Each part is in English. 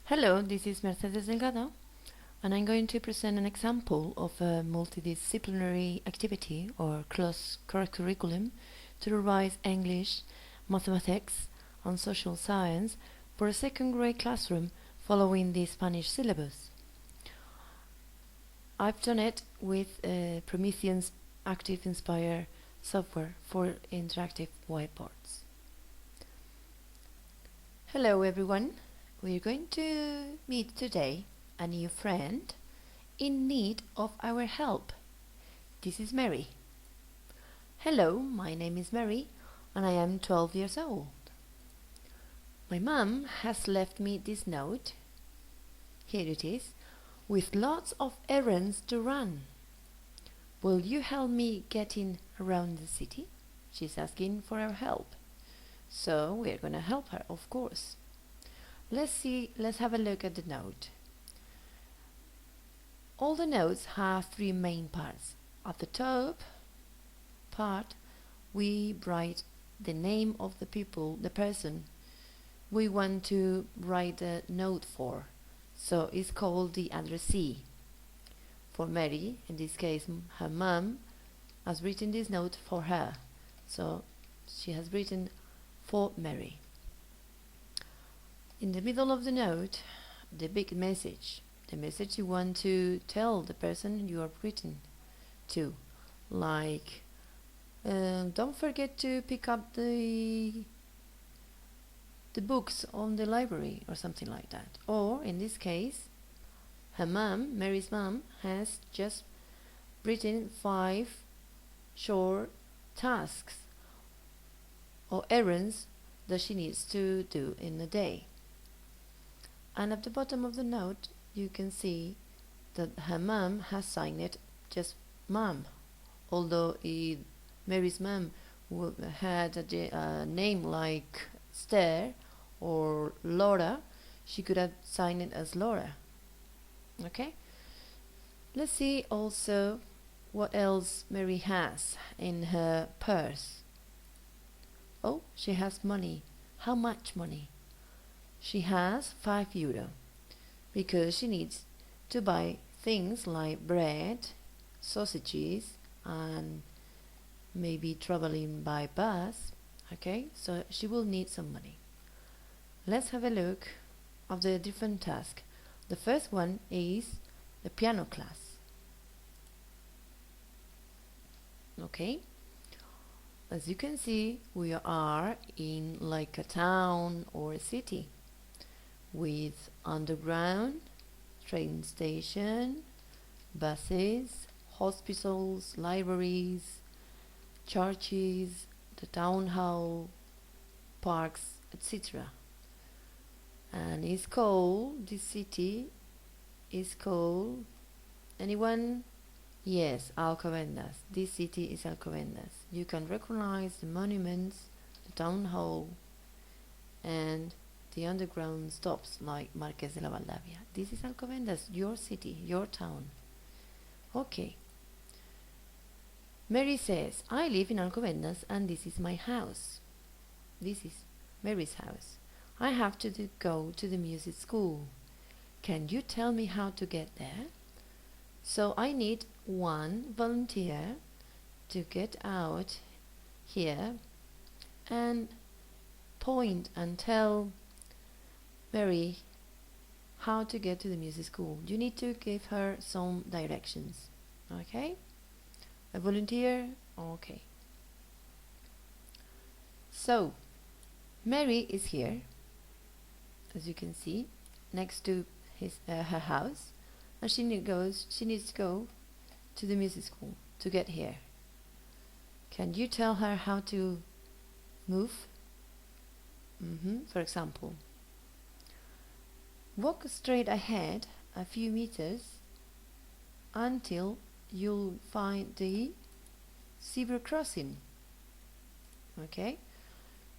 Hello, this is Mercedes Delgado, and I'm going to present an example of a multidisciplinary activity or curriculum to revise English, mathematics, and social science for a second grade classroom following the Spanish syllabus. I've done it with Promethean's Active Inspire software for interactive whiteboards. Hello everyone. We're going to meet today a new friend in need of our help. This is Mary. Hello, my name is Mary and I am 12 years old. My mom has left me this note, here it is, with lots of errands to run. Will you help me getting around the city? She's asking for our help. So we're going to help her, of course. Let's have a look at the note. All the notes have three main parts. At the top part, we write the name of the person we want to write a note for. So it's called the addressee. For Mary, in this case, her mom has written this note for her. So she has written for Mary. In the middle of the note, the big message, the message you want to tell the person you are written to, like don't forget to pick up the books on the library or something like that. Or in this case, her mom, Mary's mom, has just written 5 short tasks or errands that she needs to do in a day. And at the bottom of the note, you can see that her mom has signed it just mom. Although Mary's mom had a name like Esther or Laura, she could have signed it as Laura. Okay? Let's see also what else Mary has in her purse. Oh, she has money. How much money? She has €5 because she needs to buy things like bread, sausages, and maybe traveling by bus. Okay, so she will need some money. Let's have a look at the different tasks. The first one is the piano class. Okay, as you can see, we are in like a town or a city with underground, train station, buses, hospitals, libraries, churches, the town hall, parks, etc. And this city is called, anyone? Yes, Alcobendas. This city is Alcobendas. You can recognize the monuments, the town hall, and the underground stops like Marqués de la Valdavia. This is Alcobendas, your city, your town. Okay. Mary says, I live in Alcobendas and this is my house. This is Mary's house. I have to go to the music school. Can you tell me how to get there? So I need one volunteer to get out here and point and tell Mary how to get to the music school. You need to give her some directions. Okay? A volunteer? Okay. So, Mary is here, as you can see, next to her house, and she needs to go to the music school to get here. Can you tell her how to move? For example, walk straight ahead a few meters until you'll find the zebra crossing. Okay?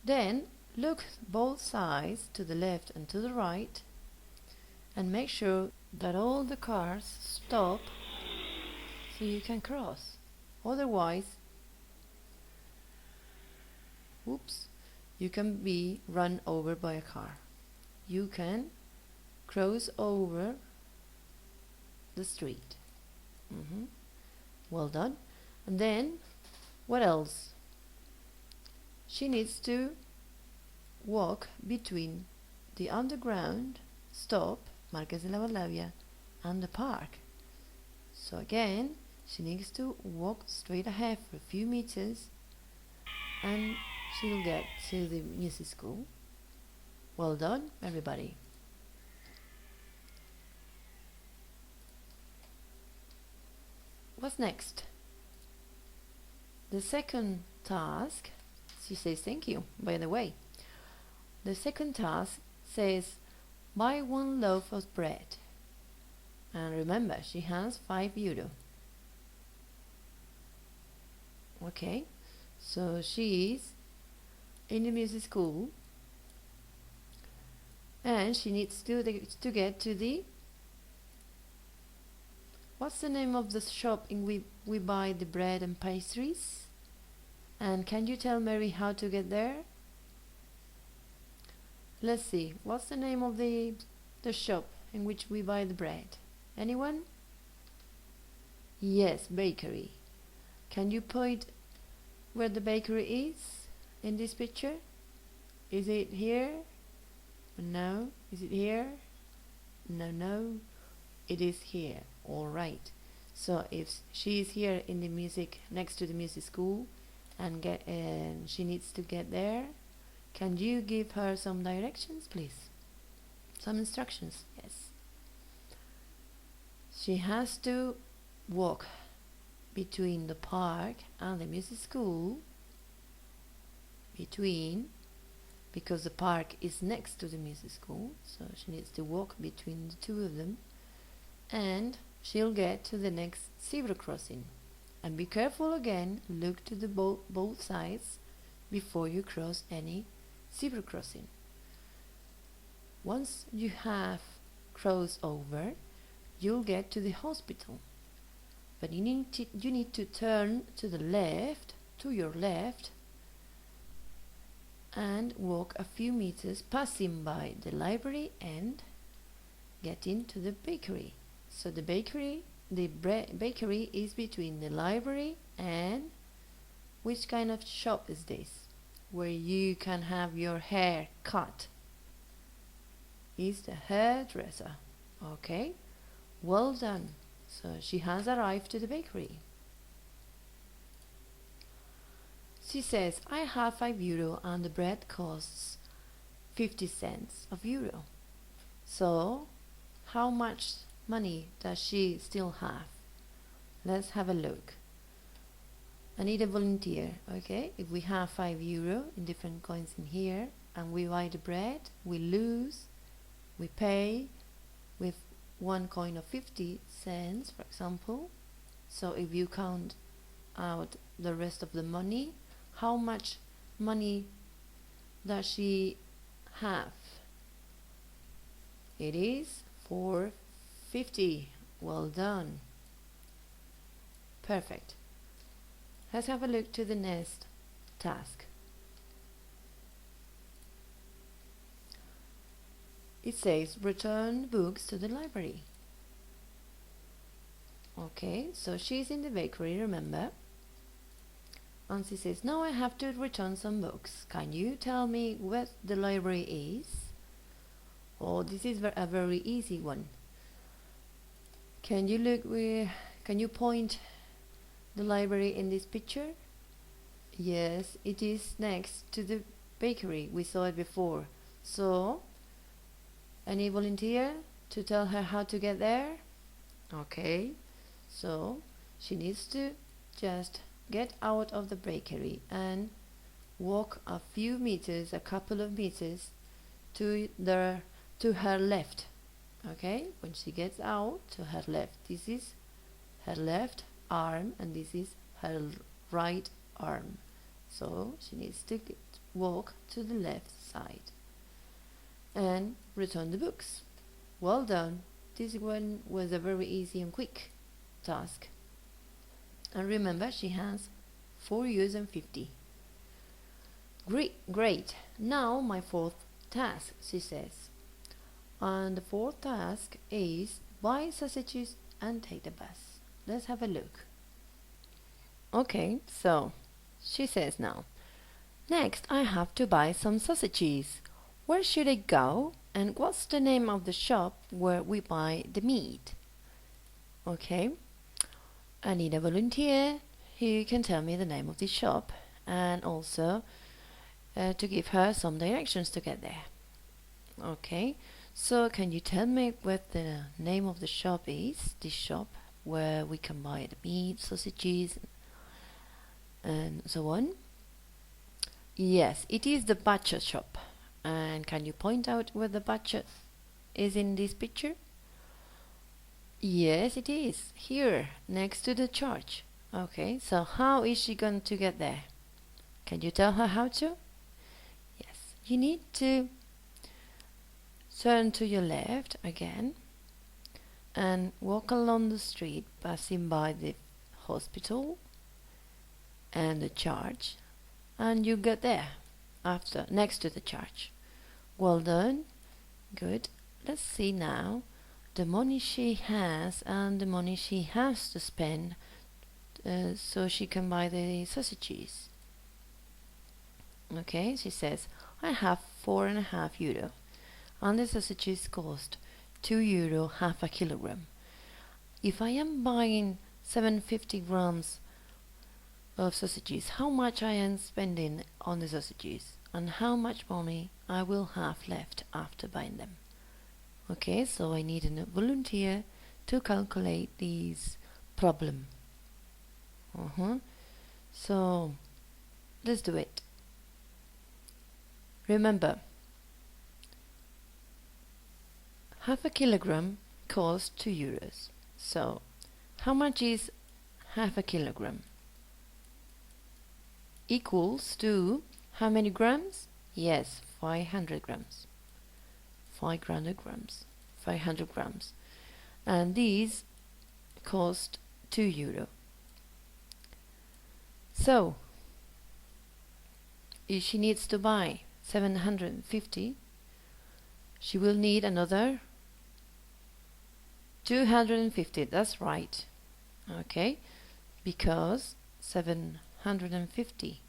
Then look both sides, to the left and to the right, and make sure that all the cars stop so you can cross. Otherwise, you can be run over by a car. You can cross over the street. Well done. And then, what else? She needs to walk between the underground stop, Marqués de la Valdavia, and the park. So again, she needs to walk straight ahead for a few meters and she'll get to the music school. Well done, everybody. What's next? The second task, she says thank you, by the way. The second task says buy 1 loaf of bread. And remember, she has €5. Okay, so she is in the music school and she needs to get to the, what's the name of the shop in we buy the bread and pastries? And can you tell Mary how to get there? Let's see, what's the name of the shop in which we buy the bread? Anyone? Yes, bakery. Can you point where the bakery is in this picture? Is it here? No. Is it here? No. It is here. All right. So if she is here in the music, next to the music school, and she needs to get there, can you give her some directions, please? Some instructions. Yes. She has to walk between the park and the music school, because the park is next to the music school, so she needs to walk between the two of them, and she'll get to the next zebra crossing. And be careful again, look to the both sides before you cross any zebra crossing. Once you have crossed over, you'll get to the hospital, but you need to turn to your left, and walk a few meters, passing by the library and getting to the bakery. So the bakery is between the library and which kind of shop is this? Where you can have your hair cut. Is the hairdresser. Okay. Well done. So she has arrived to the bakery. She says, I have €5 and the bread costs 50 cents of euro. So, how much money does she still have? Let's have a look. I need a volunteer, okay? If we have €5 in different coins in here and we buy the bread, we pay with 1 coin of 50 cents, for example. So if you count out the rest of the money, how much money does she have? It is 4.50. Well done. Perfect. Let's have a look to the next task. It says return books to the library. Okay, so she's in the bakery, remember? And she says, now I have to return some books. Can you tell me what the library is? Oh, this is a very easy one. Can you point the library in this picture? Yes, it is next to the bakery. We saw it before. So, any volunteer to tell her how to get there? Okay, so she needs to just get out of the bakery and walk a couple of meters to her left. Okay, when she gets out, to her left. This is her left arm and this is her right arm. So she needs to walk to the left side and return the books. Well done. This one was a very easy and quick task. And remember, she has €4.50. Great. Now my fourth task, she says. And the fourth task is buy sausages and take the bus. Let's have a look. Okay, so she says now, next I have to buy some sausages. Where should I go? And what's the name of the shop where we buy the meat? Okay, I need a volunteer who can tell me the name of this shop and also to give her some directions to get there. Okay, so can you tell me what the name of the shop is? This shop where we can buy the meat, sausages, and so on. Yes, it is the butcher shop. And can you point out where the butcher is in this picture? Yes, it is. Here, next to the church. Okay, so how is she going to get there? Can you tell her how to? Yes, you need to turn to your left again and walk along the street passing by the hospital and the church, and you get there after next to the church. Well done. Good. Let's see now the money she has and the money she has to spend so she can buy the sausages. Okay, she says, I have €4.50 and the sausages cost €2 half a kilogram. If I am buying 750 grams of sausages, how much I am spending on the sausages and how much money I will have left after buying them. Okay, so I need a volunteer to calculate this problem. So let's do it. Remember, half a kilogram costs €2. So how much is half a kilogram? Equals to how many grams? Yes, 500 grams. 500 grams. 500 grams. And these cost €2. So, if she needs to buy 750, she will need another 250. That's right. Okay, because 750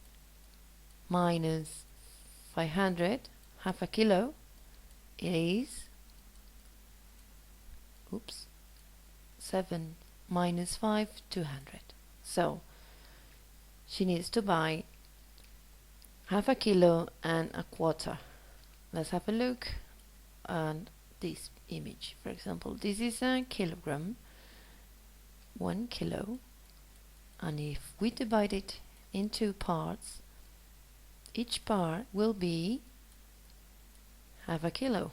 minus 500, half a kilo, is 7 minus 5, 200. So she needs to buy half a kilo and a quarter. Let's have a look at this image. For example, this is a kilogram, 1 kilo, and if we divide it in two parts, each part will be half a kilo.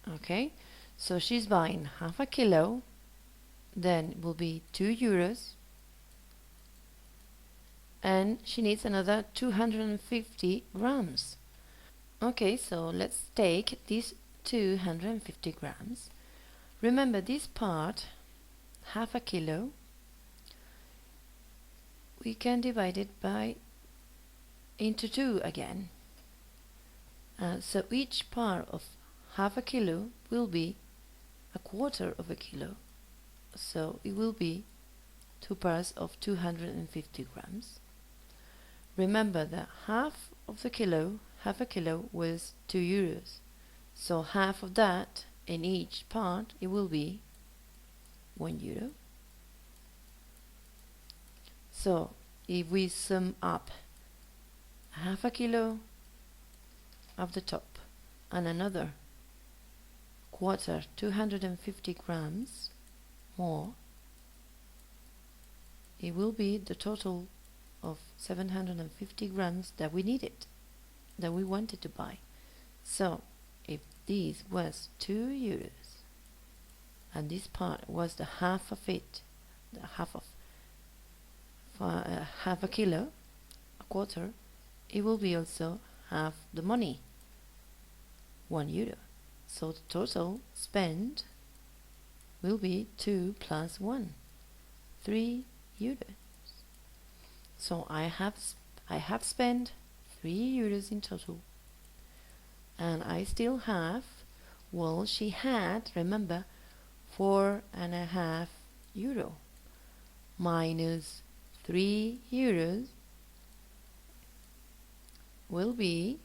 Okay, so she's buying half a kilo, then it will be €2, and she needs another 250 grams. Okay, so let's take these 250 grams. Remember, this part, half a kilo, we can divide it into two again. So each part of half a kilo will be a quarter of a kilo. So it will be two parts of 250 grams. Remember that half a kilo was €2. So half of that in each part, it will be €1. So if we sum up half a kilo of the top and another quarter, 250 grams more, it will be the total of 750 grams that we needed, that we wanted to buy. So if this was €2 and this part was the half of it, the half of half a kilo, a quarter, it will be also half the money, €1. So the total spent will be 2 plus 1, €3. So I have spent €3 in total, and I still have Well, she had, remember, 4.5 euro minus 3 euros will be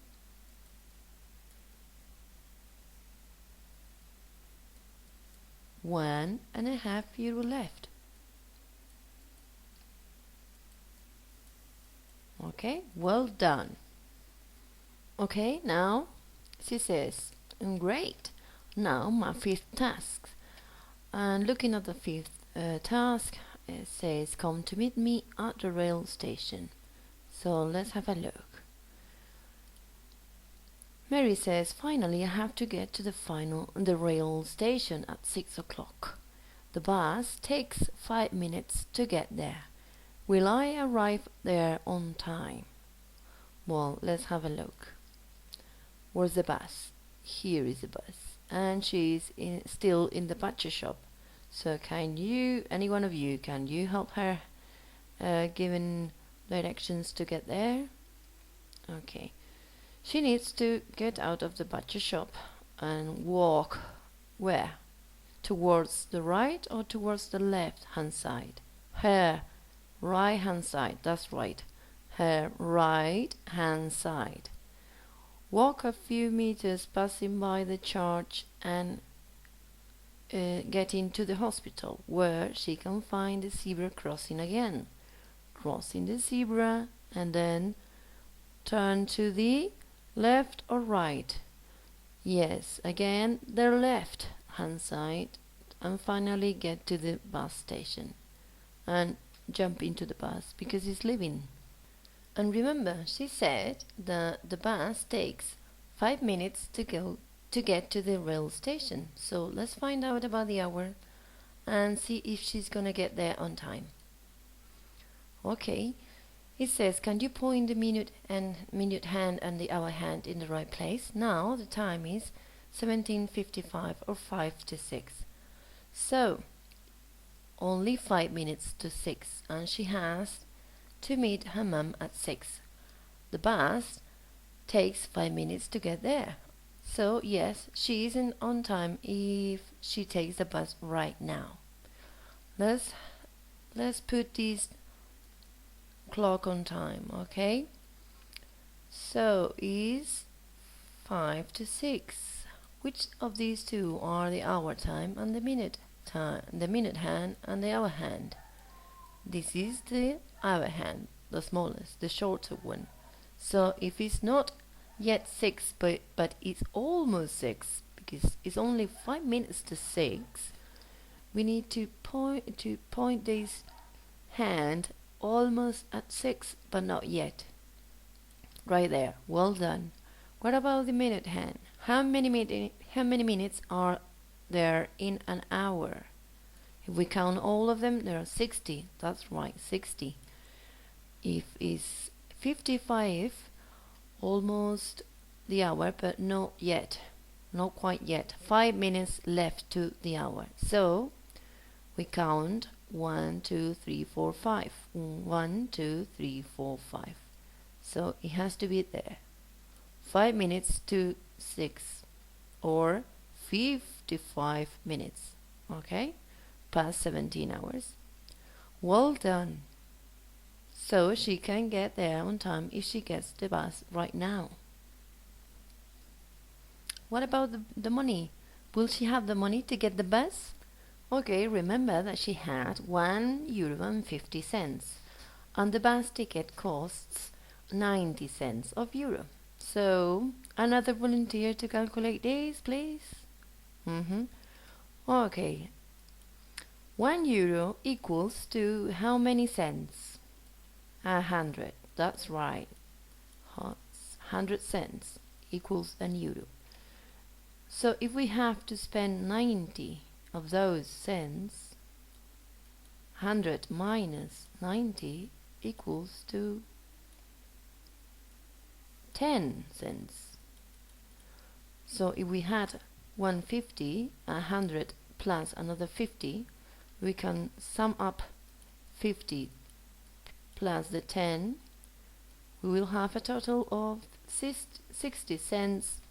1.5 euro left. Okay, well done. Okay, now she says, great. Now my fifth task. And looking at the fifth task, it says, come to meet me at the rail station. So let's have a look. Mary says, finally I have to get to the rail station at 6 o'clock. The bus takes 5 minutes to get there. Will I arrive there on time? Well, let's have a look. Where's the bus? Here is the bus. And she's still in the butcher shop. So can you, any one of you, can you help her giving directions to get there? Okay. She needs to get out of the butcher shop and walk where? Towards the right or towards the left hand side? Her right hand side, that's right. Her right hand side. Walk a few meters passing by the church and get into the hospital where she can find the zebra crossing again. Crossing the zebra and then turn to the left or right? Yes, again the left hand side, and finally get to the bus station and jump into the bus because he's leaving. And remember, she said that the bus takes 5 minutes to get to the rail station. So let's find out about the hour and see if she's gonna get there on time. Okay. It says, can you point the minute hand and the hour hand in the right place? Now the time is 17:55 or 5 to 6. So only 5 minutes to 6, and she has to meet her mum at 6. The bus takes 5 minutes to get there. So yes, she isn't on time if she takes the bus right now. Let's put these clock on time, okay? So is 5 to 6. Which of these two are the hour time and the minute time, the minute hand and the hour hand? This is the hour hand, the smallest, the shorter one. So if it's not yet 6, but it's almost 6 because it's only 5 minutes to 6, we need to point this hand almost at 6, but not yet. Right there. Well done. What about the minute hand? How many minutes are there in an hour? If we count all of them, there are 60. That's right, 60. If it's 55, almost the hour, but not yet. Not quite yet. 5 minutes left to the hour. So we count 1, 2, 3, 4, 5. 1, 2, 3, 4, 5. So it has to be there. 5 minutes to 6 or 55 minutes. Okay? Past 17 hours. Well done. So she can get there on time if she gets the bus right now. What about the money? Will she have the money to get the bus? Okay, remember that she had €1.50 and the bus ticket costs 90 cents of euro. So, another volunteer to calculate this, please? Okay. €1 equals to how many cents? 100. That's right. 100 cents equals €1. So if we have to spend 90 of those cents, 100 minus 90 equals to 10 cents. So if we had 150, 100 plus another 50, we can sum up 50 plus the 10. We will have a total of 60 cents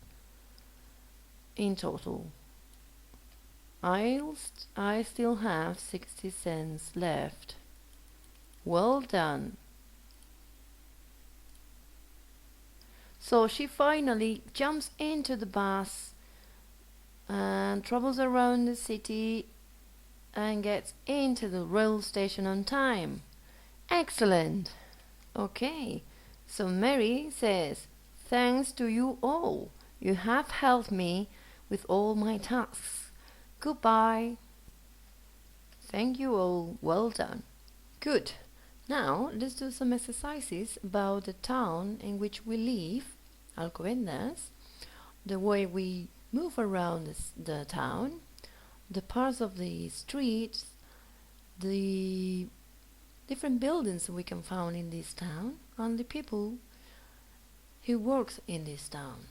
in total. I still have 60 cents left. Well done. So she finally jumps into the bus and travels around the city and gets into the rail station on time. Excellent. Okay, so Mary says, thanks to you all. You have helped me with all my tasks. Goodbye. Thank you all. Well done. Good. Now let's do some exercises about the town in which we live, Alcobendas, the way we move around the town, the parts of the streets, the different buildings we can find in this town, and the people who works in this town.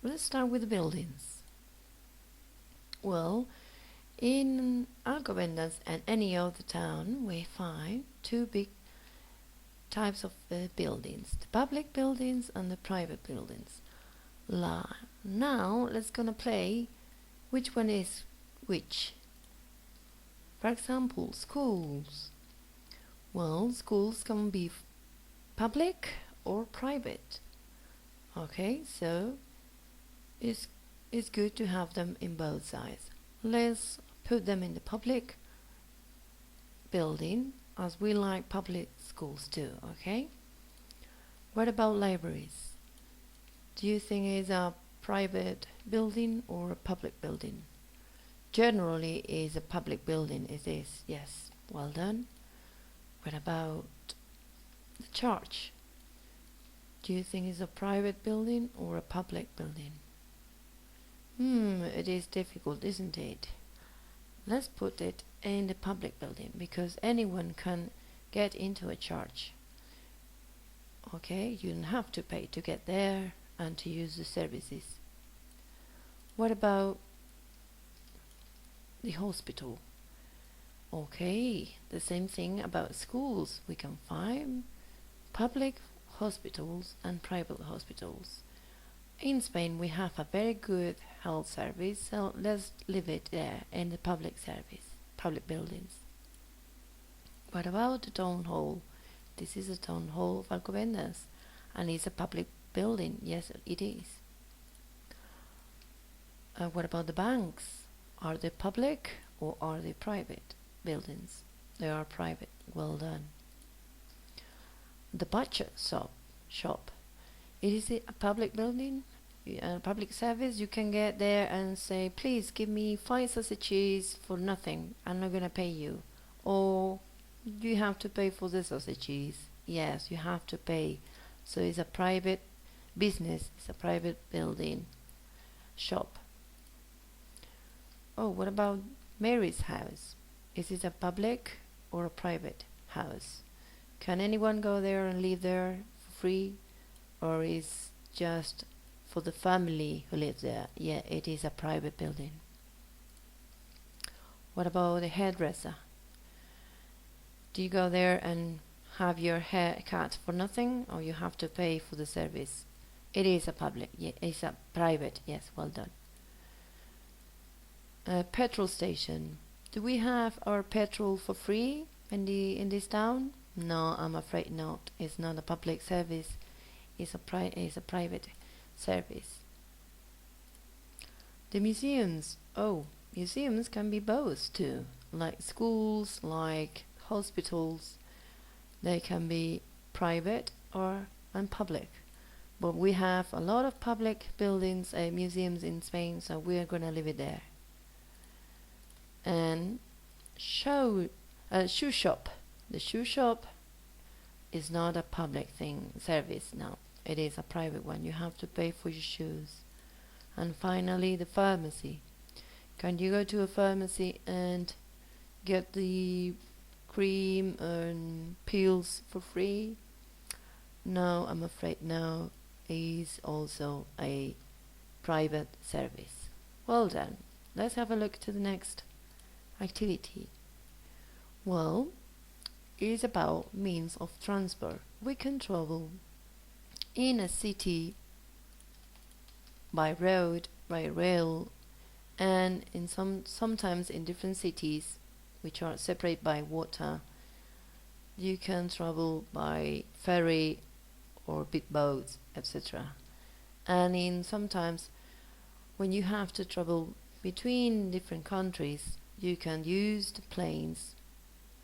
Let's start with the buildings. Well, in Alcobendas and any other town, we find two big types of buildings, the public buildings and the private buildings. Now let's gonna play which one is which. For example, schools. Well, schools can be public or private. Okay, so it's good to have them in both sides. Let's put them in the public building, as we like public schools too, okay? What about libraries? Do you think it's a private building or a public building? Generally is a public building, it is, yes, well done. What about the church? Do you think it's a private building or a public building? It is difficult, isn't it? Let's put it in the public building, because anyone can get into a church. Okay, you don't have to pay to get there and to use the services. What about the hospital? Okay, the same thing about schools. We can find public hospitals and private hospitals. In Spain we have a very good health service, so let's leave it there in the public service, public buildings. What about the town hall? This is the town hall of Alcobendas, and it's a public building. Yes, it is. What about the banks? Are they public or are they private buildings? They are private. Well done. The butcher shop. It is a public building, a public service. You can get there and say, please give me 5 sausages for nothing. I'm not gonna pay you. Or you have to pay for the sausages. Yes, you have to pay. So it's a private business. It's a private building, shop. Oh, what about Mary's house? Is it a public or a private house? Can anyone go there and live there for free? Or is just for the family who lives there? Yeah, it is a private building. What about the hairdresser? Do you go there and have your hair cut for nothing, or you have to pay for the service? It is a public, yeah, it's a private, yes, well done. Petrol station. Do we have our petrol for free in this town? No, I'm afraid not. It's not a public service. It's a private service. The museums. Oh, museums can be both too. Like schools, like hospitals. They can be private and public. But we have a lot of public buildings, museums in Spain, so we are gonna leave it there. And shoe shop. The shoe shop is not a public service now. It is a private one. You have to pay for your shoes. And finally, the pharmacy. Can you go to a pharmacy and get the cream and pills for free? No, I'm afraid no. It is also a private service. Well done. Let's have a look to the next activity. Well, it is about means of transport. We can travel in a city by road by rail, and sometimes in different cities which are separated by water, you can travel by ferry or big boats, etc. And in sometimes when you have to travel between different countries, you can use the planes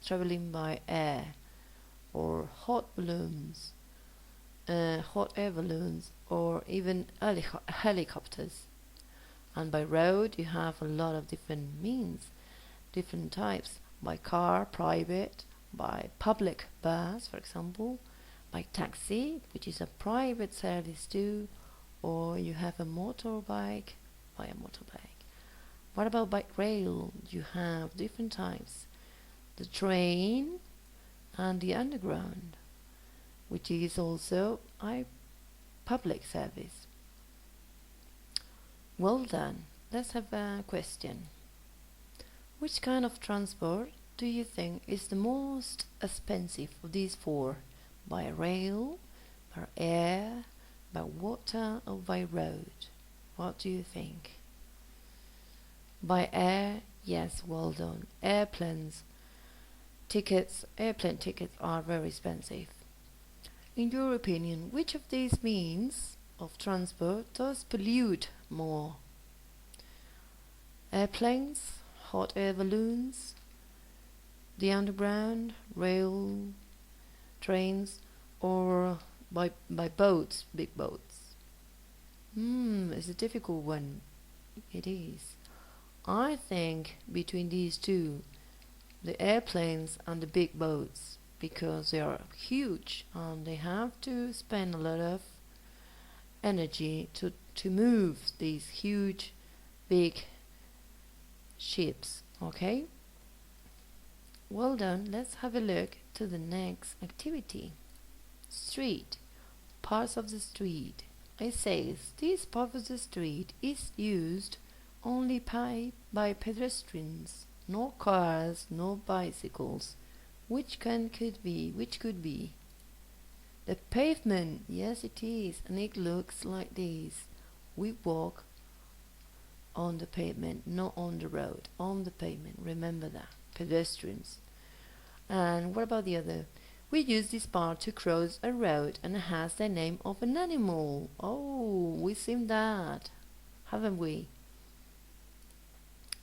traveling by air, or hot air balloons, or even helicopters. And by road you have a lot of different means, different types: by car, private; by public bus, for example; by taxi, which is a private service too; or you have a motorbike, by a motorbike. What about by rail? You have different types: the train and the underground, which is also a public service. Well done. Let's have a question. Which kind of transport do you think is the most expensive of these four? By rail, by air, by water, or by road? What do you think? By air, yes, well done. Airplane tickets are very expensive. In your opinion, which of these means of transport does pollute more? Airplanes, hot air balloons, the underground, rail, trains, or by boats, big boats? It's a difficult one. It is. I think between these two, the airplanes and the big boats, because they are huge and they have to spend a lot of energy to move these huge, big ships. Okay? Well done. Let's have a look to the next activity. Street. Parts of the street. It says this part of the street is used only by pedestrians, no cars, no bicycles. Which could be? The pavement. Yes, it is, and it looks like this. We walk on the pavement, not on the road, on the pavement. Remember that. Pedestrians. And what about the other? We use this part to cross a road, and it has the name of an animal. Oh, we've seen that, haven't we?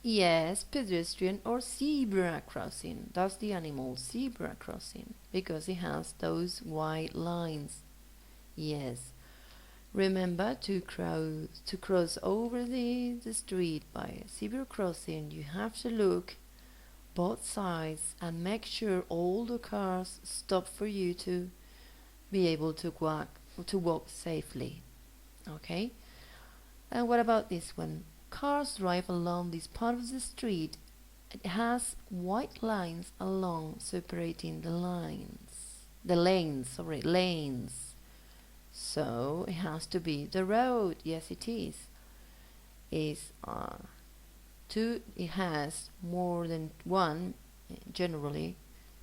Yes, pedestrian or zebra crossing. That's the animal, zebra crossing, because it has those white lines. Yes. Remember, to cross over the street by zebra crossing, you have to look both sides and make sure all the cars stop for you to be able to walk safely. Okay? And what about this one? Cars drive along this part of the street. It has white lines along separating the lanes. So it has to be the road. Yes, it is. It has more than one, generally,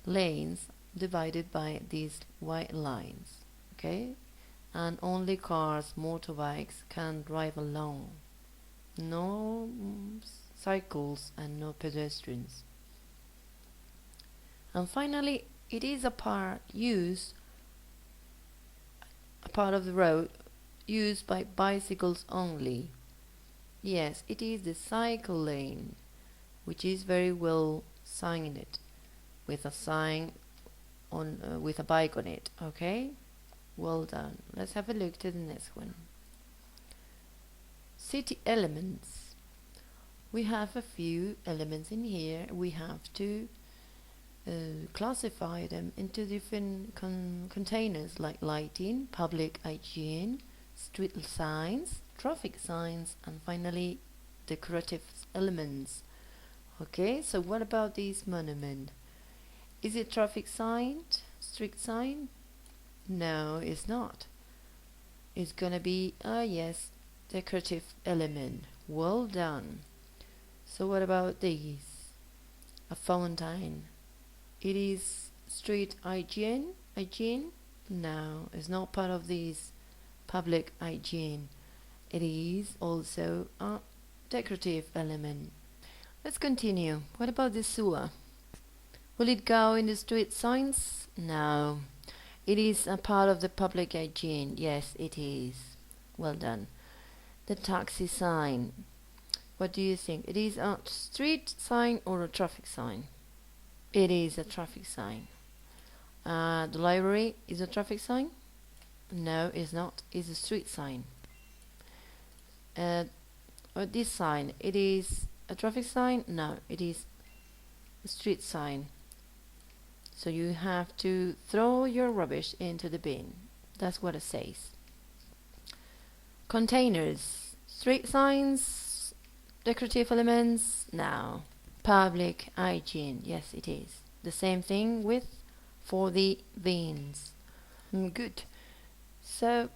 lanes divided by these white lines. Okay? And only cars, motorbikes can drive along. No cycles and no pedestrians. And finally, it is a part of the road used by bicycles only. Yes, it is the cycle lane, which is very well signed with a sign on with a bike on it. Okay, well done. Let's have a look to the next one. City elements. We have a few elements in here. We have to classify them into different containers, like lighting, public hygiene, street signs, traffic signs, and finally decorative elements. Okay, so what about this monument? Is it traffic sign, street sign? No, it's not. It's gonna be yes, decorative element. Well done. So what about these? A fountain. It is street hygiene? No, it's not part of this public hygiene. It is also a decorative element. Let's continue. What about the sewer? Will it go in the street signs? No. It is a part of the public hygiene. Yes, it is. Well done. The taxi sign. What do you think? It is a street sign or a traffic sign? It is a traffic sign. The library is a traffic sign? No, it's not. It's a street sign. This sign, it is a traffic sign? No, it is a street sign. So you have to throw your rubbish into the bin. That's what it says. Containers, street signs, decorative elements? No. Public hygiene? Yes, it is. The same thing with for the bins. Good. So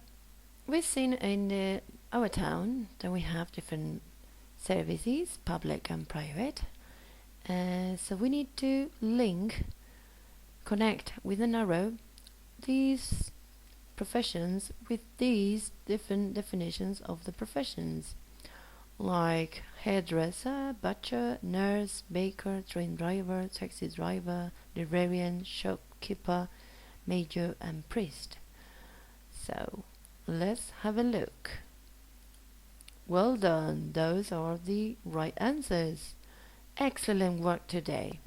we've seen in our town that we have different services, public and private. So we need to connect with an arrow these professions with these different definitions of the professions, like hairdresser, butcher, nurse, baker, train driver, taxi driver, librarian, shopkeeper, major, and priest. So let's have a look. Well done, those are the right answers. Excellent work today.